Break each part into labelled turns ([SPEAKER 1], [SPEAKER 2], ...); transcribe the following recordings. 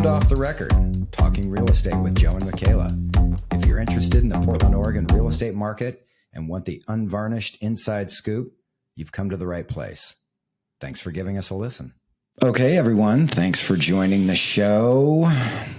[SPEAKER 1] to Off the Record, talking real estate with Joe and Makayla. If you're interested in the Portland, Oregon real estate market and want the unvarnished inside scoop, you've come to the right place. Thanks for giving us a listen. Okay, everyone. Thanks for joining the show.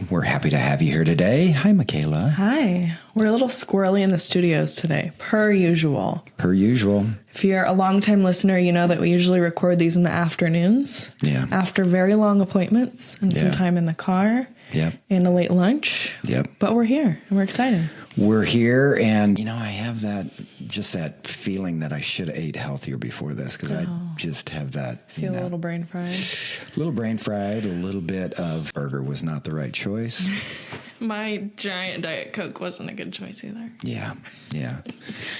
[SPEAKER 1] We're happy to have you here today. Hi, Makayla.
[SPEAKER 2] Hi. We're a little squirrely in the studios today, per usual.
[SPEAKER 1] Per usual.
[SPEAKER 2] If you're a longtime listener, you know that we usually record these in the afternoons.
[SPEAKER 1] Yeah.
[SPEAKER 2] After very long appointments and some time in the car.
[SPEAKER 1] Yep.
[SPEAKER 2] And a late lunch.
[SPEAKER 1] Yep.
[SPEAKER 2] But we're here and we're excited.
[SPEAKER 1] We're here, and, you know, I have that feeling that I should have ate healthier before this, because I just have that,
[SPEAKER 2] Feel a little brain fried.
[SPEAKER 1] A little brain fried, a little bit of burger was not the right choice.
[SPEAKER 2] My giant Diet Coke wasn't a good choice either.
[SPEAKER 1] Yeah.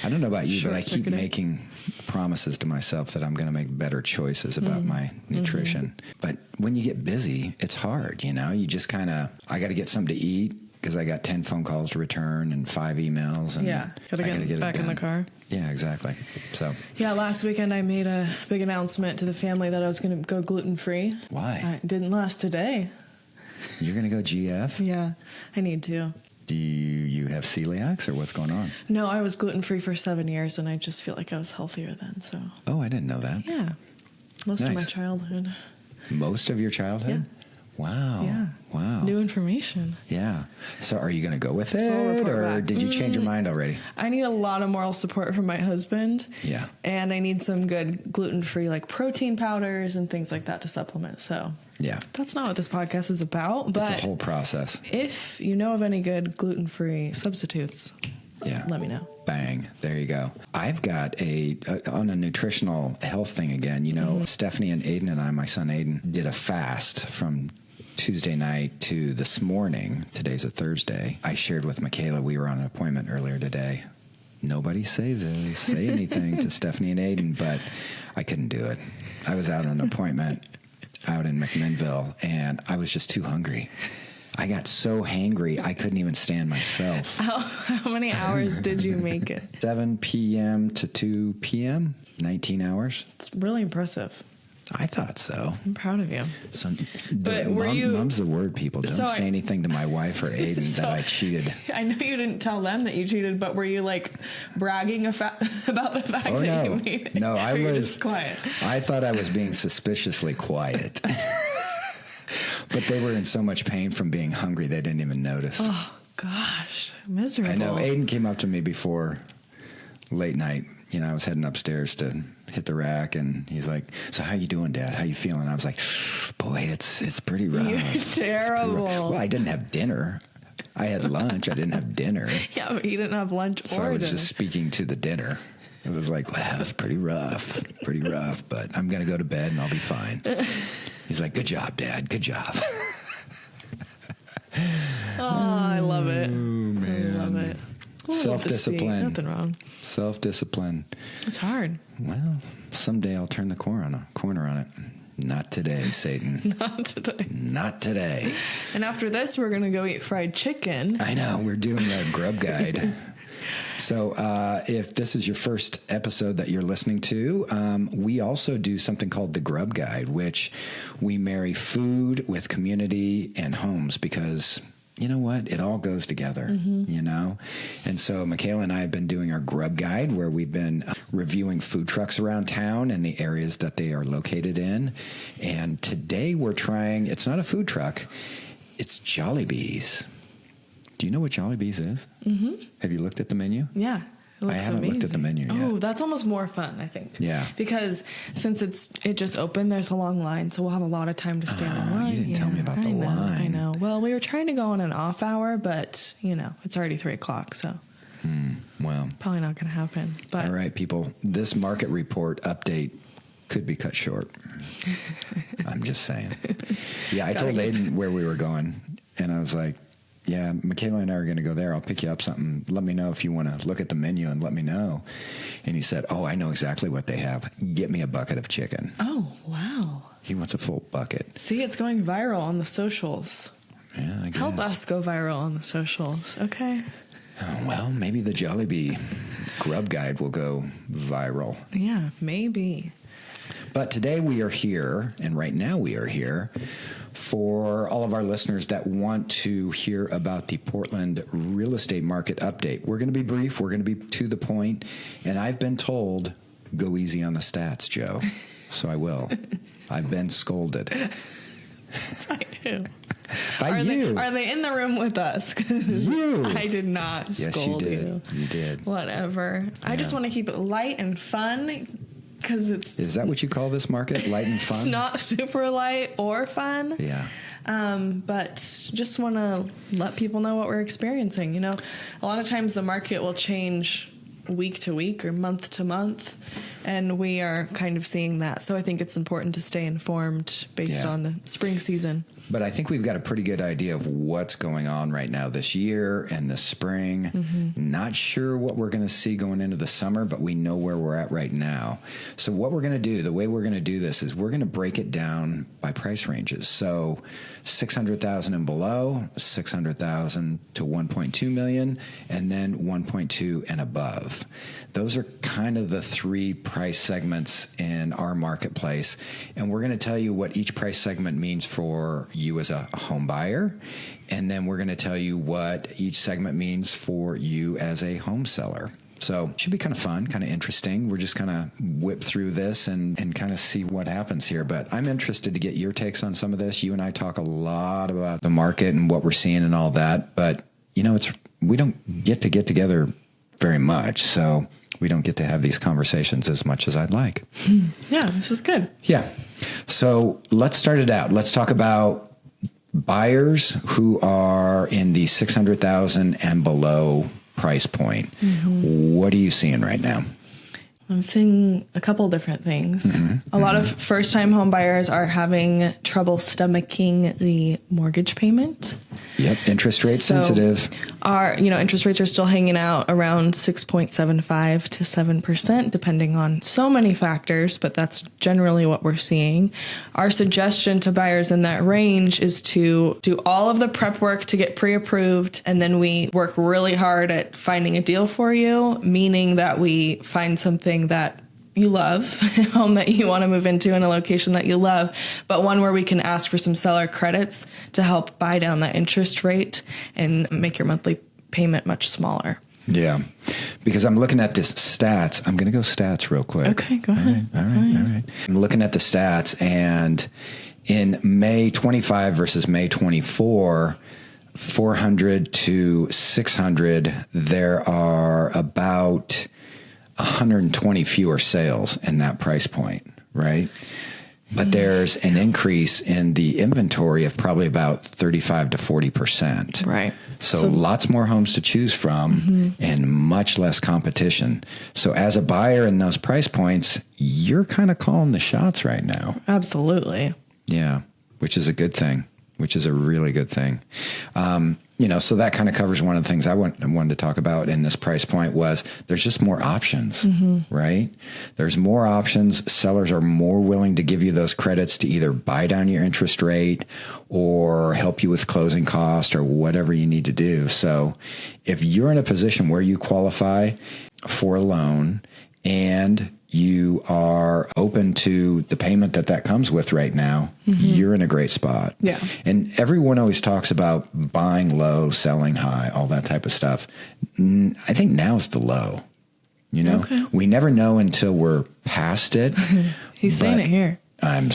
[SPEAKER 1] I don't know about you, but I keep making promises to myself that I'm going to make better choices about my nutrition. But when you get busy, it's hard, you know? You just I got to get something to eat, because I got 10 phone calls to return and 5 emails. And
[SPEAKER 2] gotta get back in the car.
[SPEAKER 1] Yeah, exactly. So
[SPEAKER 2] last weekend I made a big announcement to the family that I was going to go gluten-free.
[SPEAKER 1] Why?
[SPEAKER 2] It didn't last today.
[SPEAKER 1] You're going to go GF?
[SPEAKER 2] Yeah, I need to.
[SPEAKER 1] Do you have celiacs, or what's going on?
[SPEAKER 2] No, I was gluten-free for 7 years, and I just feel like I was healthier then. So.
[SPEAKER 1] Oh, I didn't know that.
[SPEAKER 2] Yeah. Most of my childhood.
[SPEAKER 1] Most of your childhood?
[SPEAKER 2] Yeah.
[SPEAKER 1] Wow.
[SPEAKER 2] Yeah.
[SPEAKER 1] Wow.
[SPEAKER 2] New information.
[SPEAKER 1] Yeah. So are you going to go with it, or did you change your mind already?
[SPEAKER 2] I need a lot of moral support from my husband.
[SPEAKER 1] Yeah.
[SPEAKER 2] And I need some good gluten-free, like protein powders and things like that to supplement. So
[SPEAKER 1] yeah,
[SPEAKER 2] that's not what this podcast is about. But
[SPEAKER 1] it's a whole process.
[SPEAKER 2] If you know of any good gluten-free substitutes, let me know.
[SPEAKER 1] Bang. There you go. I've got on a nutritional health thing again, you know, Stephanie and Aiden and I, my son Aiden, did a fast from Tuesday night to this morning. Today's a Thursday. I shared with Makayla, we were on an appointment earlier today. Nobody say anything to Stephanie and Aiden, but I couldn't do it. I was out on an appointment out in McMinnville, and I was just too hungry. I got so hangry, I couldn't even stand myself.
[SPEAKER 2] How many hours did you make it?
[SPEAKER 1] 7 p.m. to 2 p.m., 19 hours.
[SPEAKER 2] It's really impressive.
[SPEAKER 1] I thought so.
[SPEAKER 2] I'm proud of you.
[SPEAKER 1] So,
[SPEAKER 2] but
[SPEAKER 1] mom's the word, people. Don't say anything to my wife or Aiden that I cheated.
[SPEAKER 2] I know you didn't tell them that you cheated, but were you like bragging about the fact that you made it?
[SPEAKER 1] No, I was
[SPEAKER 2] just quiet.
[SPEAKER 1] I thought I was being suspiciously quiet. But they were in so much pain from being hungry, they didn't even notice.
[SPEAKER 2] Oh, gosh. Miserable.
[SPEAKER 1] I know. Aiden came up to me before late night. You know, I was heading upstairs to hit the rack, and he's like, "So how you doing, Dad? How you feeling?" I was like, "Boy, it's pretty rough."
[SPEAKER 2] You're terrible.
[SPEAKER 1] Well, I didn't have dinner. I had lunch. I didn't have dinner.
[SPEAKER 2] Yeah, but you didn't have lunch or dinner.
[SPEAKER 1] So I was just speaking to the dinner. It was like, wow, it's pretty rough, but I'm going to go to bed and I'll be fine. He's like, "Good job, Dad. Good job."
[SPEAKER 2] Oh, I love it.
[SPEAKER 1] Oh, man.
[SPEAKER 2] I love it.
[SPEAKER 1] Self-discipline.
[SPEAKER 2] Nothing wrong.
[SPEAKER 1] Self-discipline.
[SPEAKER 2] It's hard.
[SPEAKER 1] Well, someday I'll turn the corner on it. Not today, Satan.
[SPEAKER 2] Not today.
[SPEAKER 1] Not today.
[SPEAKER 2] And after this, we're going to go eat fried chicken.
[SPEAKER 1] I know. We're doing a grub guide. So if this is your first episode that you're listening to, we also do something called the Grub Guide, which we marry food with community and homes, because you know what? It all goes together, you know? And so Makayla and I have been doing our Grub Guide, where we've been reviewing food trucks around town and the areas that they are located in. And today we're trying, it's not a food truck, it's Jollibee's. Do you know what Jollibee's is? Mm-hmm. Have you looked at the menu?
[SPEAKER 2] Yeah.
[SPEAKER 1] I haven't looked at the menu yet.
[SPEAKER 2] Oh, that's almost more fun, I think.
[SPEAKER 1] Yeah.
[SPEAKER 2] Because since it just opened, there's a long line, so we'll have a lot of time to stand in line.
[SPEAKER 1] You didn't tell me about the line.
[SPEAKER 2] I know. Well, we were trying to go on an off hour, but, you know, it's already 3 o'clock, so.
[SPEAKER 1] Well.
[SPEAKER 2] Probably not going to happen. But
[SPEAKER 1] all right, people. This market report update could be cut short. I'm just saying. Yeah, I told Aiden where we were going, and I was like, yeah, Makayla and I are going to go there. I'll pick you up something. Let me know if you want to look at the menu and let me know. And he said, "Oh, I know exactly what they have. Get me a bucket of chicken."
[SPEAKER 2] Oh, wow.
[SPEAKER 1] He wants a full bucket.
[SPEAKER 2] See, it's going viral on the socials.
[SPEAKER 1] Yeah, I guess.
[SPEAKER 2] Help us go viral on the socials, okay?
[SPEAKER 1] Well, maybe the Jollibee Grub Guide will go viral.
[SPEAKER 2] Yeah, maybe.
[SPEAKER 1] But today we are here, and right now we are here, for all of our listeners that want to hear about the Portland real estate market update. We're going to be brief. We're going to be to the point. And I've been told, go easy on the stats, Joe. So I will. I've been scolded.
[SPEAKER 2] By who?
[SPEAKER 1] By you.
[SPEAKER 2] Are they in the room with us? 'Cause
[SPEAKER 1] You.
[SPEAKER 2] I did not scold
[SPEAKER 1] you.
[SPEAKER 2] you.
[SPEAKER 1] You did.
[SPEAKER 2] Whatever. Yeah. I just want to keep it light and fun because it's...
[SPEAKER 1] Is that what you call this market? Light and fun?
[SPEAKER 2] It's not super light or fun.
[SPEAKER 1] Yeah.
[SPEAKER 2] But just want to let people know what we're experiencing. You know, a lot of times the market will change week to week or month to month, and we are kind of seeing that. So I think it's important to stay informed based on the spring season.
[SPEAKER 1] But I think we've got a pretty good idea of what's going on right now this year and this spring. Mm-hmm. Not sure what we're going to see going into the summer, but we know where we're at right now. So what we're going to do, the way we're going to do this is we're going to break it down by price ranges. So 600,000 and below, 600,000 to 1.2 million, and then 1.2 and above. Those are kind of the three price segments in our marketplace. And we're going to tell you what each price segment means for you as a home buyer, and then we're going to tell you what each segment means for you as a home seller. So it should be kind of fun, kind of interesting. We're just kind of whip through this and kind of see what happens here. But I'm interested to get your takes on some of this. You and I talk a lot about the market and what we're seeing and all that. But, you know, we don't get together very much. So we don't get to have these conversations as much as I'd like.
[SPEAKER 2] Yeah, this is good.
[SPEAKER 1] Yeah. So let's start it out. Let's talk about buyers who are in the 600,000 and below price point. Mm-hmm. What are you seeing right now?
[SPEAKER 2] I'm seeing a couple different things. Mm-hmm. A lot of first-time home buyers are having trouble stomaching the mortgage payment.
[SPEAKER 1] Yep, interest rate sensitive.
[SPEAKER 2] Interest rates are still hanging out around 6.75 to 7%, depending on so many factors, but that's generally what we're seeing. Our suggestion to buyers in that range is to do all of the prep work to get pre-approved, and then we work really hard at finding a deal for you, meaning that we find something that you love, a home that you want to move into in a location that you love, but one where we can ask for some seller credits to help buy down that interest rate and make your monthly payment much smaller.
[SPEAKER 1] Yeah, because I'm looking at this stats. I'm going to go stats real quick.
[SPEAKER 2] Okay, go ahead.
[SPEAKER 1] All right. I'm looking at the stats, and in May 25 versus May 24, 400 to 600, there are about 120 fewer sales in that price point, right? But there's an increase in the inventory of probably about 35 to 40%.
[SPEAKER 2] Right.
[SPEAKER 1] So lots more homes to choose from and much less competition. So as a buyer in those price points, you're kind of calling the shots right now.
[SPEAKER 2] Absolutely.
[SPEAKER 1] Yeah, which is a good thing, which is a really good thing. So that kind of covers one of the things I wanted to talk about in this price point was there's just more options, right? There's more options. Sellers are more willing to give you those credits to either buy down your interest rate or help you with closing costs or whatever you need to do. So if you're in a position where you qualify for a loan and you are open to the payment that comes with right now, you're in a great spot.
[SPEAKER 2] Yeah.
[SPEAKER 1] And everyone always talks about buying low, selling high, all that type of stuff. I think now's the low.
[SPEAKER 2] Okay.
[SPEAKER 1] We never know until we're past it.
[SPEAKER 2] He's saying it here.
[SPEAKER 1] I'm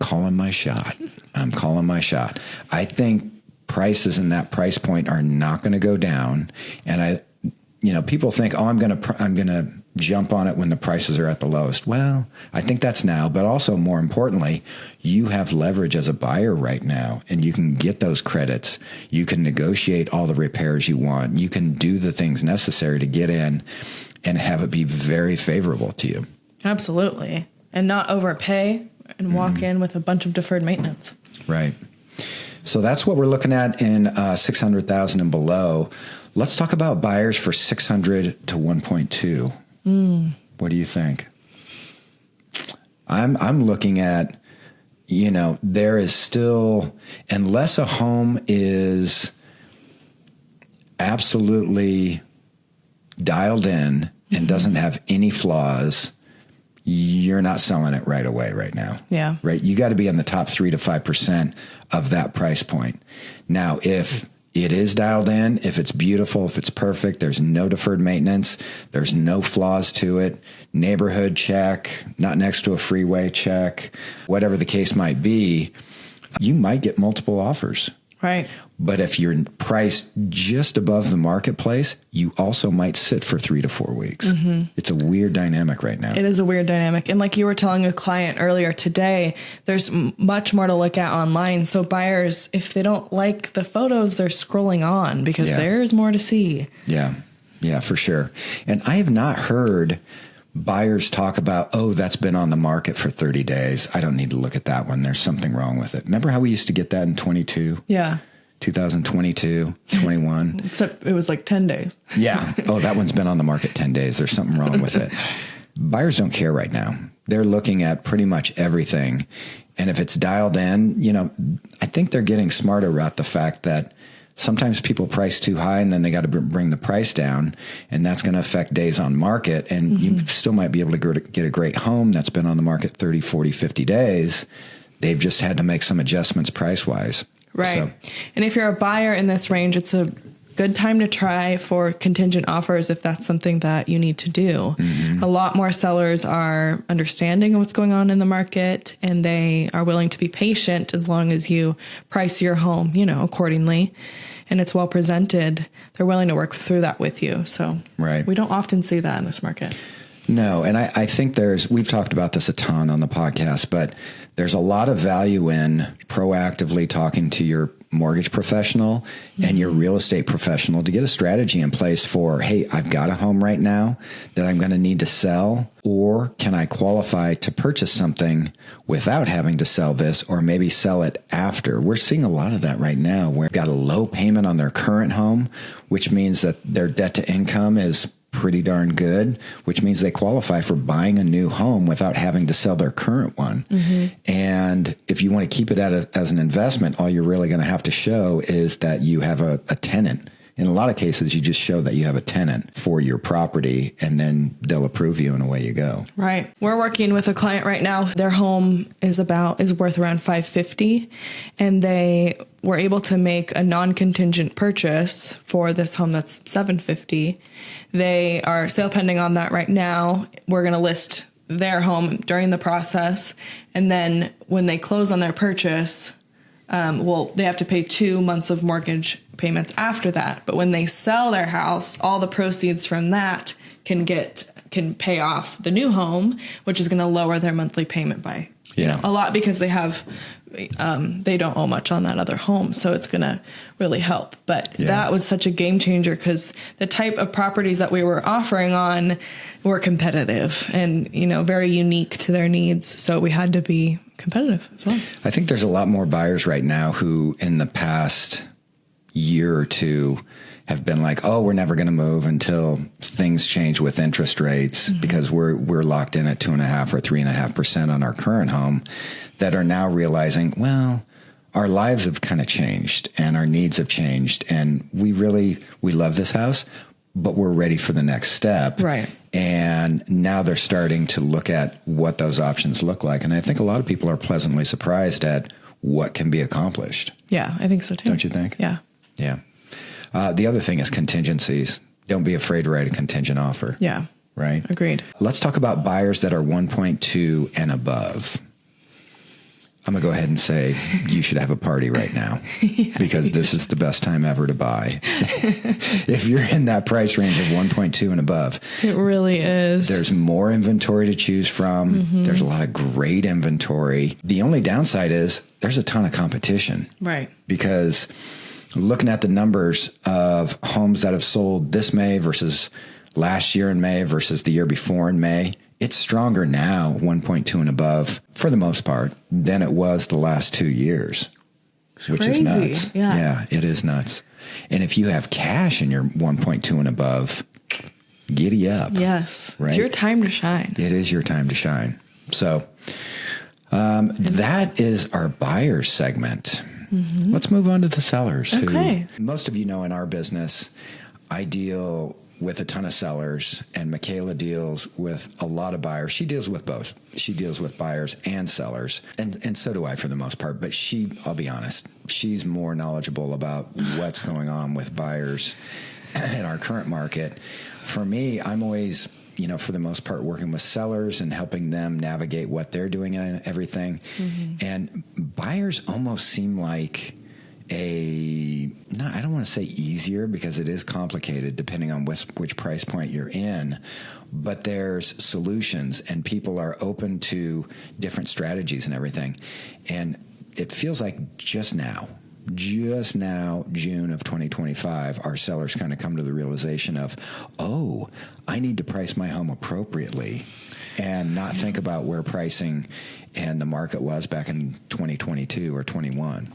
[SPEAKER 1] calling my shot. I think prices in that price point are not going to go down. And people think, I'm going to jump on it when the prices are at the lowest. Well, I think that's now, but also more importantly, you have leverage as a buyer right now and you can get those credits. You can negotiate all the repairs you want. You can do the things necessary to get in and have it be very favorable to you.
[SPEAKER 2] Absolutely. And not overpay and walk in with a bunch of deferred maintenance.
[SPEAKER 1] Right. So that's what we're looking at in 600,000 and below. Let's talk about buyers for 600 to 1.2. What do you think? I'm looking at, there is still, unless a home is absolutely dialed in and doesn't have any flaws, you're not selling it right away right now.
[SPEAKER 2] Yeah.
[SPEAKER 1] Right. You got to be in the top 3 to 5% of that price point. Now, if it is dialed in, if it's beautiful, if it's perfect, there's no deferred maintenance, there's no flaws to it, neighborhood check, not next to a freeway check, whatever the case might be, you might get multiple offers.
[SPEAKER 2] Right.
[SPEAKER 1] But if you're priced just above the marketplace, you also might sit for 3 to 4 weeks. Mm-hmm. It's a weird dynamic right now.
[SPEAKER 2] It is a weird dynamic. And like you were telling a client earlier today, there's much more to look at online. So buyers, if they don't like the photos, they're scrolling on because there's more to see.
[SPEAKER 1] Yeah. Yeah, for sure. And I have not heard buyers talk about, oh, that's been on the market for 30 days. I don't need to look at that one. There's something wrong with it. Remember how we used to get that in 22?
[SPEAKER 2] Yeah.
[SPEAKER 1] 2022, 21.
[SPEAKER 2] Except it was like 10 days.
[SPEAKER 1] Yeah. Oh, that one's been on the market 10 days. There's something wrong with it. Buyers don't care right now. They're looking at pretty much everything. And if it's dialed in, I think they're getting smarter about the fact that sometimes people price too high and then they got to bring the price down, and that's going to affect days on market. And you still might be able to get a great home that's been on the market 30, 40, 50 days. They've just had to make some adjustments price-wise.
[SPEAKER 2] Right.
[SPEAKER 1] So,
[SPEAKER 2] and if you're a buyer in this range, it's a good time to try for contingent offers if that's something that you need to do. Mm-hmm. A lot more sellers are understanding of what's going on in the market, and they are willing to be patient as long as you price your home, accordingly, and it's well presented. They're willing to work through that with you. So we don't often see that in this market.
[SPEAKER 1] No, and I think we've talked about this a ton on the podcast, but there's a lot of value in proactively talking to your mortgage professional and your real estate professional to get a strategy in place for, hey, I've got a home right now that I'm going to need to sell, or can I qualify to purchase something without having to sell this, or maybe sell it after? We're seeing a lot of that right now where they've got a low payment on their current home, which means that their debt to income is pretty darn good, which means they qualify for buying a new home without having to sell their current one. Mm-hmm. And if you want to keep it as an investment, all you're really going to have to show is that you have a tenant. In a lot of cases, you just show that you have a tenant for your property, and then they'll approve you and away you go.
[SPEAKER 2] Right. We're working with a client right now. Their home is worth around $550,000, and they were able to make a non-contingent purchase for this home that's $750,000. They are sale pending on that right now. We're going to list their home during the process, and then when they close on their purchase, they have to pay 2 months of mortgage payments after that. But when they sell their house, all the proceeds from that can pay off the new home, which is going to lower their monthly payment by a lot, because they don't owe much on that other home. So it's going to really help. But that was such a game changer, because the type of properties that we were offering on were competitive and, very unique to their needs. So we had to be competitive as well.
[SPEAKER 1] I think there's a lot more buyers right now who in the past year or two have been like, oh, we're never going to move until things change with interest rates, because we're locked in at 2.5% or 3.5% on our current home, that are now realizing, well, our lives have kind of changed and our needs have changed, and we love this house, but we're ready for the next step.
[SPEAKER 2] Right.
[SPEAKER 1] And now they're starting to look at what those options look like. And I think a lot of people are pleasantly surprised at what can be accomplished.
[SPEAKER 2] Yeah, I think so too.
[SPEAKER 1] Don't you think?
[SPEAKER 2] Yeah.
[SPEAKER 1] Yeah. The other thing is contingencies. Don't be afraid to write a contingent offer.
[SPEAKER 2] Yeah.
[SPEAKER 1] Right?
[SPEAKER 2] Agreed.
[SPEAKER 1] Let's talk about buyers that are 1.2 and above. I'm going to go ahead and say you should have a party right now, because this is the best time ever to buy. If you're in that price range of 1.2 and above.
[SPEAKER 2] It really is.
[SPEAKER 1] There's more inventory to choose from. Mm-hmm. There's a lot of great inventory. The only downside is there's a ton of competition.
[SPEAKER 2] Right.
[SPEAKER 1] Because looking at the numbers of homes that have sold this May versus last year in May versus the year before in May, it's stronger now, 1.2 and above, for the most part, than it was the last 2 years, which is nuts. Yeah, it is nuts. And if you have cash in your 1.2 and above, giddy up.
[SPEAKER 2] Yes.
[SPEAKER 1] Right?
[SPEAKER 2] It's your time to shine.
[SPEAKER 1] It is your time to shine. So that is our buyers segment. Mm-hmm. Let's move on to the sellers.
[SPEAKER 2] Okay.
[SPEAKER 1] Who most of you know in our business, I deal with a ton of sellers, and Makayla deals with a lot of buyers. She deals with both. She deals with buyers and sellers, and so do I for the most part. But I'll be honest, she's more knowledgeable about what's going on with buyers in our current market. For me, I'm always, for the most part, working with sellers and helping them navigate what they're doing and everything. Mm-hmm. And buyers almost seem like I don't want to say easier, because it is complicated depending on which price point you're in, but there's solutions and people are open to different strategies and everything. And it feels like just now, June of 2025, our sellers kind of come to the realization of, I need to price my home appropriately and not think about where pricing and the market was back in 2022 or 21.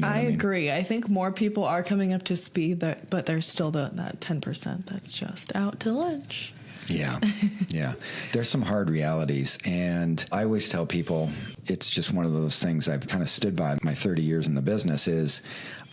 [SPEAKER 2] I agree. I think more people are coming up to speed, but there's still that 10% that's just out to lunch.
[SPEAKER 1] Yeah. Yeah. There's some hard realities. And I always tell people, it's just one of those things I've kind of stood by my 30 years in the business is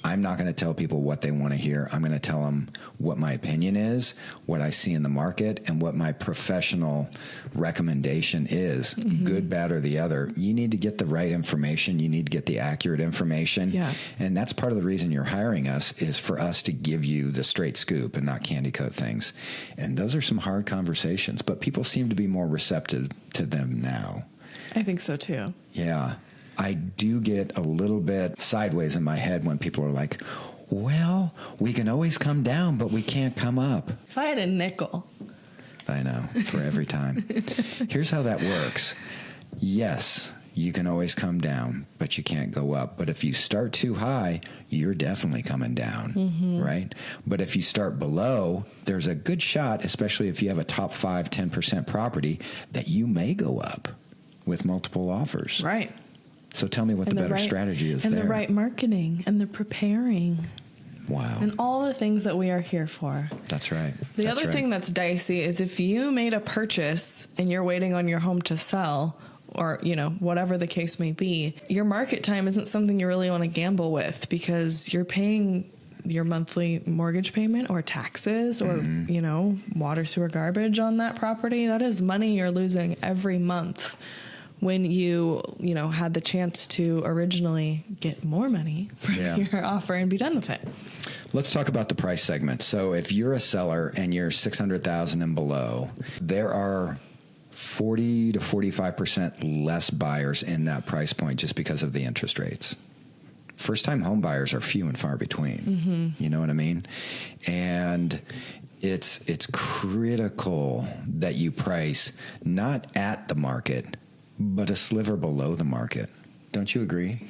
[SPEAKER 1] I'm not going to tell people what they want to hear. I'm going to tell them what my opinion is, what I see in the market, and what my professional recommendation is, good, bad, or the other. You need to get the right information. You need to get the accurate information.
[SPEAKER 2] Yeah.
[SPEAKER 1] And that's part of the reason you're hiring us, is for us to give you the straight scoop and not candy coat things. And those are some hard conversations, but people seem to be more receptive to them now.
[SPEAKER 2] I think so too.
[SPEAKER 1] Yeah. I do get a little bit sideways in my head when people are like, well, we can always come down, but we can't come up.
[SPEAKER 2] If I had a nickel.
[SPEAKER 1] I know, for every time. Here's how that works. Yes, you can always come down, but you can't go up. But if you start too high, you're definitely coming down, right? But if you start below, there's a good shot, especially if you have a top 5, 10% property, that you may go up with multiple offers.
[SPEAKER 2] Right.
[SPEAKER 1] So tell me what the better strategy is there.
[SPEAKER 2] And the right marketing and the preparing.
[SPEAKER 1] Wow.
[SPEAKER 2] And all the things that we are here for.
[SPEAKER 1] That's right.
[SPEAKER 2] The other thing that's dicey is if you made a purchase and you're waiting on your home to sell, or, whatever the case may be, your market time isn't something you really want to gamble with, because you're paying your monthly mortgage payment or taxes or, water, sewer, garbage on that property. That is money you're losing every month. When you had the chance to originally get more money for your offer and be done with it.
[SPEAKER 1] Let's talk about the price segment. So if you're a seller and you're $600,000 and below, there are 40 to 45% less buyers in that price point just because of the interest rates. First-time home buyers are few and far between. You know what I mean? And it's critical that you price not at the market, but a sliver below the market. Don't you agree?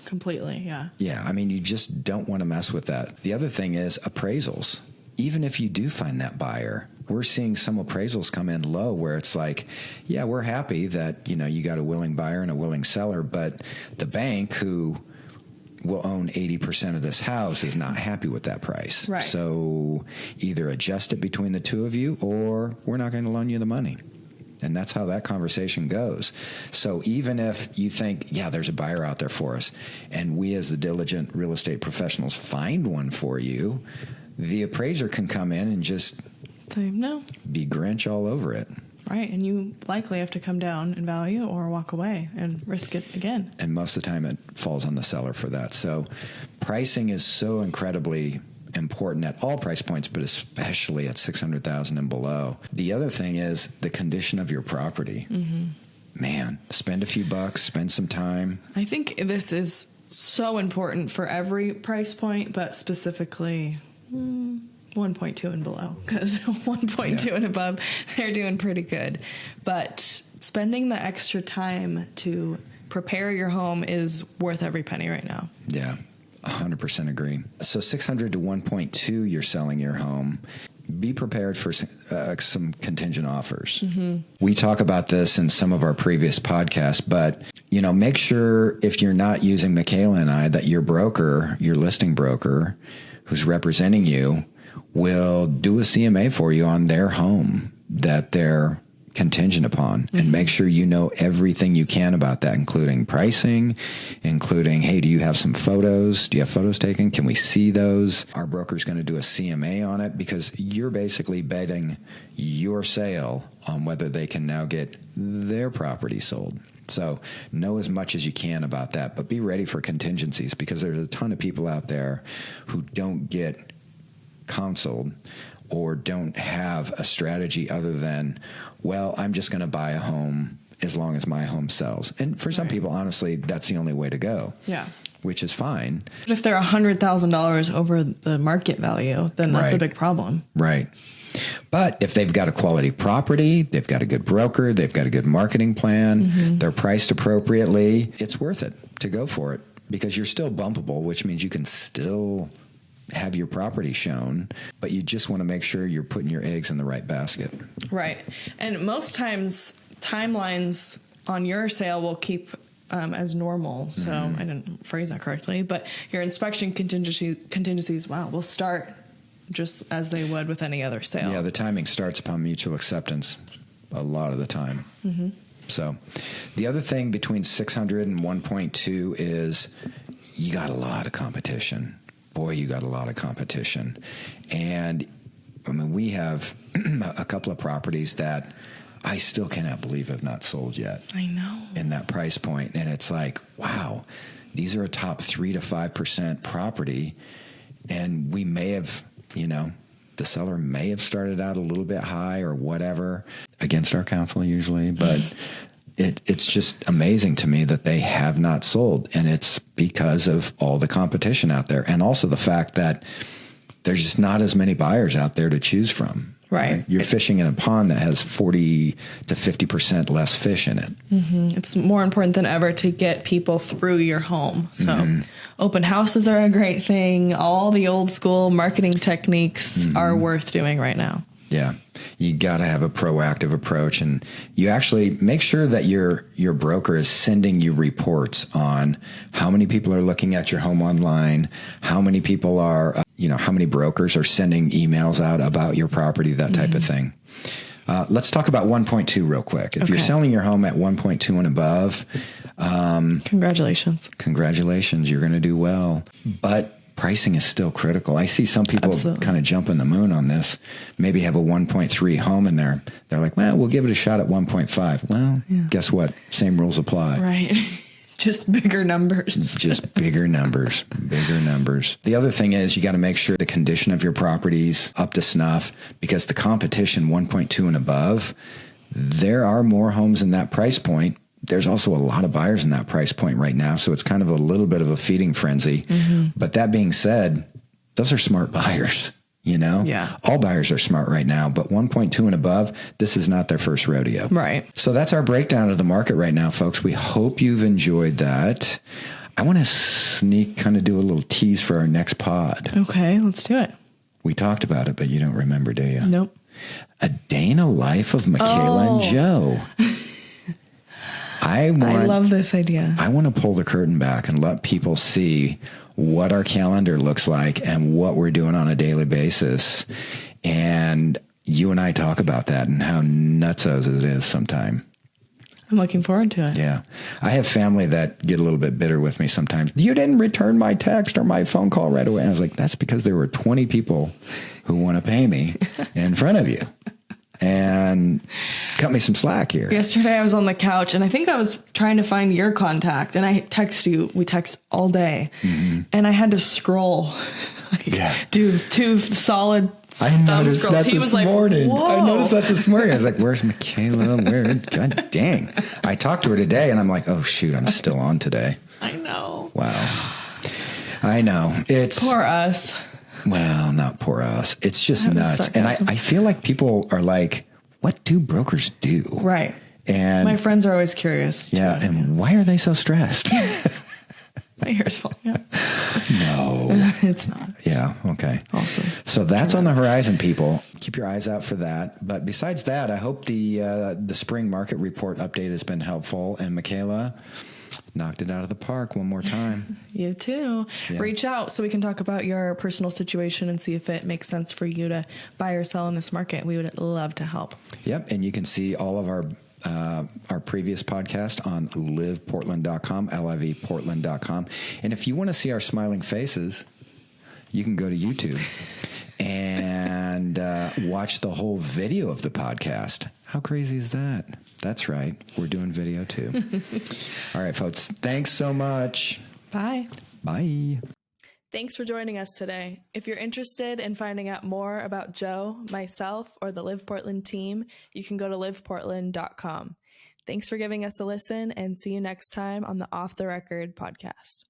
[SPEAKER 2] Completely, yeah.
[SPEAKER 1] Yeah, I mean, you just don't want to mess with that. The other thing is appraisals. Even if you do find that buyer, we're seeing some appraisals come in low where it's like, yeah, we're happy that, you got a willing buyer and a willing seller, but the bank who will own 80% of this house is not happy with that price.
[SPEAKER 2] Right.
[SPEAKER 1] So either adjust it between the two of you, or we're not going to loan you the money. And that's how that conversation goes. So even if you think, yeah, there's a buyer out there for us, and we as the diligent real estate professionals find one for you, the appraiser can come in and just
[SPEAKER 2] say no,
[SPEAKER 1] be Grinch all over it.
[SPEAKER 2] Right, and you likely have to come down in value or walk away and risk it again.
[SPEAKER 1] And most of the time it falls on the seller for that. So pricing is so incredibly important at all price points, but especially at $600,000 and below. The other thing is the condition of your property. Man, spend a few bucks, spend some time.
[SPEAKER 2] I think this is so important for every price point, but specifically 1.2 and below, because 1.2 and above, they're doing pretty good. But spending the extra time to prepare your home is worth every penny right now.
[SPEAKER 1] Yeah. 100% agree. So 600 to 1.2, you're selling your home. Be prepared for some contingent offers. We talk about this in some of our previous podcasts, but make sure if you're not using Makayla and I, that your broker, your listing broker, who's representing you, will do a CMA for you on their home that they're contingent upon, and make sure you know everything you can about that, including pricing, including, hey, do you have some photos? Do you have photos taken? Can we see those? Our broker's going to do a CMA on it, because you're basically betting your sale on whether they can now get their property sold. So know as much as you can about that, but be ready for contingencies, because there's a ton of people out there who don't get counseled or don't have a strategy other than, well, I'm just going to buy a home as long as my home sells. And for some people, honestly, that's the only way to go.
[SPEAKER 2] Yeah.
[SPEAKER 1] Which is fine.
[SPEAKER 2] But if they're $100,000 over the market value, then that's a big problem.
[SPEAKER 1] Right. But if they've got a quality property, they've got a good broker, they've got a good marketing plan, they're priced appropriately, it's worth it to go for it, because you're still bumpable, which means you can still have your property shown, but you just want to make sure you're putting your eggs in the right basket. Right.
[SPEAKER 2] And most times timelines on your sale will keep as normal. So I didn't phrase that correctly, but your inspection contingencies, will start just as they would with any other sale.
[SPEAKER 1] Yeah, the timing starts upon mutual acceptance a lot of the time. So the other thing between 600 and 1.2 is you got a lot of competition. Boy, you got a lot of competition. And I mean, we have a couple of properties that I still cannot believe have not sold yet.
[SPEAKER 2] I know.
[SPEAKER 1] In that price point. And it's like, wow, these are a top 3 to 5% property. And we may have, the seller may have started out a little bit high or whatever, against our counsel usually, but it's just amazing to me that they have not sold. And it's because of all the competition out there. And also the fact that there's just not as many buyers out there to choose from.
[SPEAKER 2] Right.
[SPEAKER 1] You're fishing in a pond that has 40 to 50% less fish in it.
[SPEAKER 2] It's more important than ever to get people through your home. So open houses are a great thing. All the old school marketing techniques are worth doing right now.
[SPEAKER 1] Yeah. You got to have a proactive approach, and you actually make sure that your broker is sending you reports on how many people are looking at your home online, how many people are, how many brokers are sending emails out about your property, that type of thing. Let's talk about 1.2 real quick. If you're selling your home at 1.2 and above, congratulations, you're going to do well. But pricing is still critical. I see some people kind of jumping the moon on this, maybe have a 1.3 home in there. They're like, well, we'll give it a shot at 1.5. Well, guess what? Same rules apply.
[SPEAKER 2] Right. Just bigger numbers.
[SPEAKER 1] Just bigger numbers. The other thing is you got to make sure the condition of your property's up to snuff, because the competition 1.2 and above, there are more homes in that price point. There's also a lot of buyers in that price point right now, so it's kind of a little bit of a feeding frenzy. But that being said, those are smart buyers, Yeah. All buyers are smart right now, but 1.2 and above, this is not their first rodeo.
[SPEAKER 2] Right.
[SPEAKER 1] So that's our breakdown of the market right now, folks. We hope you've enjoyed that. I want to kind of do a little tease for our next pod.
[SPEAKER 2] Okay, let's do it.
[SPEAKER 1] We talked about it, but you don't remember, do you?
[SPEAKER 2] Nope.
[SPEAKER 1] A day in a life of Makayla and Joe. I
[SPEAKER 2] love this idea.
[SPEAKER 1] I want to pull the curtain back and let people see what our calendar looks like and what we're doing on a daily basis. And you and I talk about that and how nutsos it is sometime.
[SPEAKER 2] I'm looking forward to it.
[SPEAKER 1] Yeah. I have family that get a little bit bitter with me sometimes. You didn't return my text or my phone call right away. And I was like, that's because there were 20 people who want to pay me in front of you. And cut me some slack here.
[SPEAKER 2] Yesterday I was on the couch and I think I was trying to find your contact, and I text you. We text all day, and I had to scroll, do 2 solid thumb scrolls.
[SPEAKER 1] That
[SPEAKER 2] he was
[SPEAKER 1] morning.
[SPEAKER 2] Whoa.
[SPEAKER 1] I noticed that this morning. I was like, where's Makayla? God dang. I talked to her today and I'm like, oh shoot, I'm still on today.
[SPEAKER 2] I know.
[SPEAKER 1] Wow. I know. It's
[SPEAKER 2] poor us.
[SPEAKER 1] Well, not poor us. It's just nuts. And I feel like people are like, what do brokers do?
[SPEAKER 2] Right.
[SPEAKER 1] And
[SPEAKER 2] my friends are always curious.
[SPEAKER 1] Yeah. And why are they so stressed?
[SPEAKER 2] My hair's falling out.
[SPEAKER 1] No.
[SPEAKER 2] It's not.
[SPEAKER 1] Yeah. Okay.
[SPEAKER 2] Awesome.
[SPEAKER 1] So that's on the horizon, people. Keep your eyes out for that. But besides that, I hope the spring market report update has been helpful. And Makayla, Knocked it out of the park one more time.
[SPEAKER 2] You too.
[SPEAKER 1] Yeah.
[SPEAKER 2] Reach out so we can talk about your personal situation and see if it makes sense for you to buy or sell in this market. We would love to help.
[SPEAKER 1] Yep. And you can see all of our previous podcast on liveportland.com, livportland.com. And if you want to see our smiling faces, you can go to YouTube and watch the whole video of the podcast. How crazy is that? That's right. We're doing video too. All right, folks. Thanks so much.
[SPEAKER 2] Bye.
[SPEAKER 1] Bye.
[SPEAKER 2] Thanks for joining us today. If you're interested in finding out more about Joe, myself, or the Live Portland team, you can go to liveportland.com. Thanks for giving us a listen, and see you next time on the Off the Record podcast.